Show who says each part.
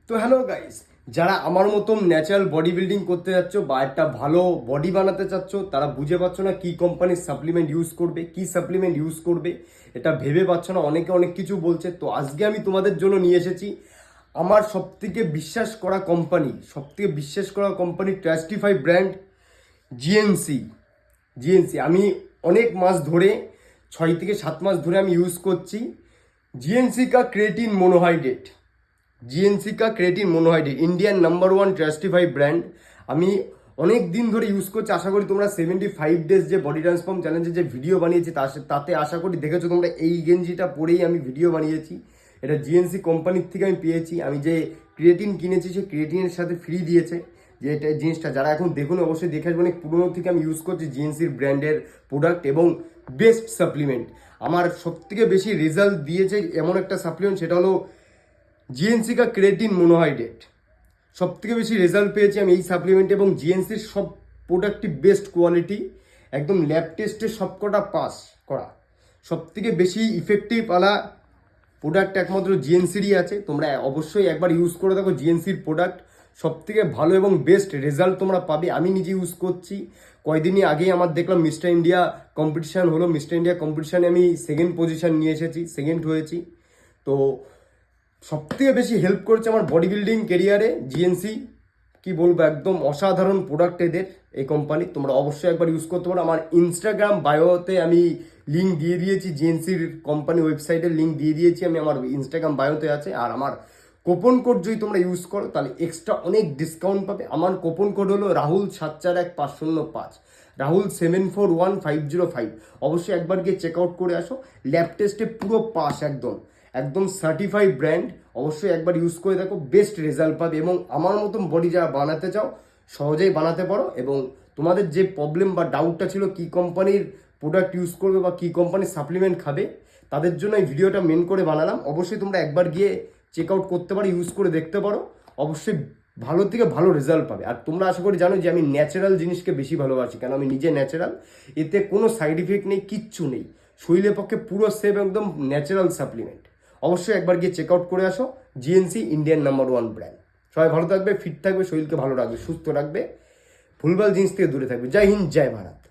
Speaker 1: তো hello guys, যারা আমার মতন ন্যাচারাল বডি বিল্ডিং করতে যাচ্ছ বা একটা ভালো বডি বানাতে চাচ্ছ, তারা বুঝে পাচ্ছ না কি কোম্পানির সাপ্লিমেন্ট ইউজ করবে, কি সাপ্লিমেন্ট ইউজ করবে, এটা ভেবে পাচ্ছ না। অনেকে অনেক কিছু বলছে। তো আজকে আমি তোমাদের জন্য নিয়ে এসেছি আমার সবথেকে বিশ্বাস করা কোম্পানি ট্রাস্টিফাই ব্র্যান্ড জিএনসি। আমি অনেক মাস ধরে 6 থেকে 7 মাস ধরে আমি ইউজ করছি জিএনসি কা creatine monohydrate Indian number 1 trustified brand. আমি অনেক দিন ধরে ইউজ করছি। আশা করি তোমরা 75 ডেজ যে বডি ট্রান্সফর্ম চ্যালেঞ্জের যে ভিডিও বানিয়েছি তাতে আশা করি দেখেছো তোমরা। এই গেঞ্জিটা পরেই আমি ভিডিও বানিয়েছি। এটা জিএনসি কোম্পানির থেকে আমি পেয়েছি। আমি যে ক্রিয়েটিন কিনেছি সেই ক্রিয়েটিনের সাথে ফ্রি দিয়েছে। যে এটা জিনিসটা যারা এখন দেখুন অবশ্যই দেখে আসবেন। অনেক পুরোনো থেকে আমি ইউজ করছি জিএনসির ব্র্যান্ডের প্রোডাক্ট এবং বেস্ট সাপ্লিমেন্ট। আমার সবথেকে বেশি রেজাল্ট দিয়েছে এমন একটা সাপ্লিমেন্ট, সেটা হলো জিএনসি কা ক্রেটিন মোনোহাইড্রেট। সব থেকে বেশি রেজাল্ট পেয়েছি আমি এই সাপ্লিমেন্ট এবং জিএনসির সব প্রোডাক্টই বেস্ট কোয়ালিটি, একদম ল্যাব টেস্টে সবকটা পাস করা। সব থেকে বেশি ইফেক্টিভ আলা প্রোডাক্ট একমাত্র জিএনসিরই আছে। তোমরা অবশ্যই একবার ইউজ করে দেখো জিএনসির প্রোডাক্ট। সব থেকে ভালো এবং বেস্ট রেজাল্ট তোমরা পাবে। আমি নিজে ইউজ করছি। কয়েকদিনই আগেই আমার দেখলাম মিস্টার ইন্ডিয়া কম্পিটিশান হলো। মিস্টার ইন্ডিয়া কম্পিটিশানে আমি সেকেন্ড পজিশন নিয়ে এসেছি, সেকেন্ড হয়েছি। তো সবথেকে বেশি হেল্প করেছে আমার বডি বিল্ডিং কেরিয়ারে জিএনসি। কি বলবো, একদম অসাধারণ প্রোডাক্ট এদের এই কোম্পানি। তোমরা অবশ্যই একবার ইউজ করতে পারো। আমার ইনস্টাগ্রাম বায়োতে আমি লিঙ্ক দিয়ে দিয়েছি, জিএনসির কোম্পানি ওয়েবসাইটের লিঙ্ক দিয়ে দিয়েছি আমি। আমার ইনস্টাগ্রাম বায়োতে আছে। আর আমার কোপন কোড যদি তোমরা ইউজ করো তাহলে এক্সট্রা অনেক ডিসকাউন্ট পাবে। আমার কোপন কোড হলো রাহুল 741-505, রাহুল 741505। অবশ্যই একবার গিয়ে চেক আউট করে আসো। ল্যাব টেস্টে পুরো পাস, একদম সার্টিফাইড ব্র্যান্ড। অবশ্যই একবার ইউজ করে দেখো, বেস্ট রেজাল্ট পাবে। এবং আমার মতন বডি যারা বানাতে চাও সহজেই বানাতে পারো। এবং তোমাদের যে প্রবলেম বা ডাউটটা ছিল কি কোম্পানির প্রোডাক্ট ইউজ করবে বা কি কোম্পানির সাপ্লিমেন্ট খাবে, তাদের জন্য এই ভিডিওটা মেন করে বানালাম। অবশ্যই তোমরা একবার গিয়ে চেক আউট করতে পারো, ইউজ করে দেখতে পারো। অবশ্যই ভালো থেকে ভালো রেজাল্ট পাবে। আর তোমরা আশা করি জানো যে আমি ন্যাচারাল জিনিসকে বেশি ভালোবাসি, কেন আমি নিজে ন্যাচারাল। এতে কোনো সাইড ইফেক্ট নেই, কিচ্ছু নেই। শরীরের পক্ষে পুরো সেফ, একদম ন্যাচারাল সাপ্লিমেন্ট। অবশ্যই একবার গিয়ে চেক আউট করে আসো। GNC Indian number 1 brand. সবাই ভালো থাকবে, ফিট থাকবে, শরীরকে ভালো রাখবে, সুস্থ রাখবে, ভুলভাল জিনিস থেকে দূরে থাকবে। জয় হিন্দ, জয় ভারত।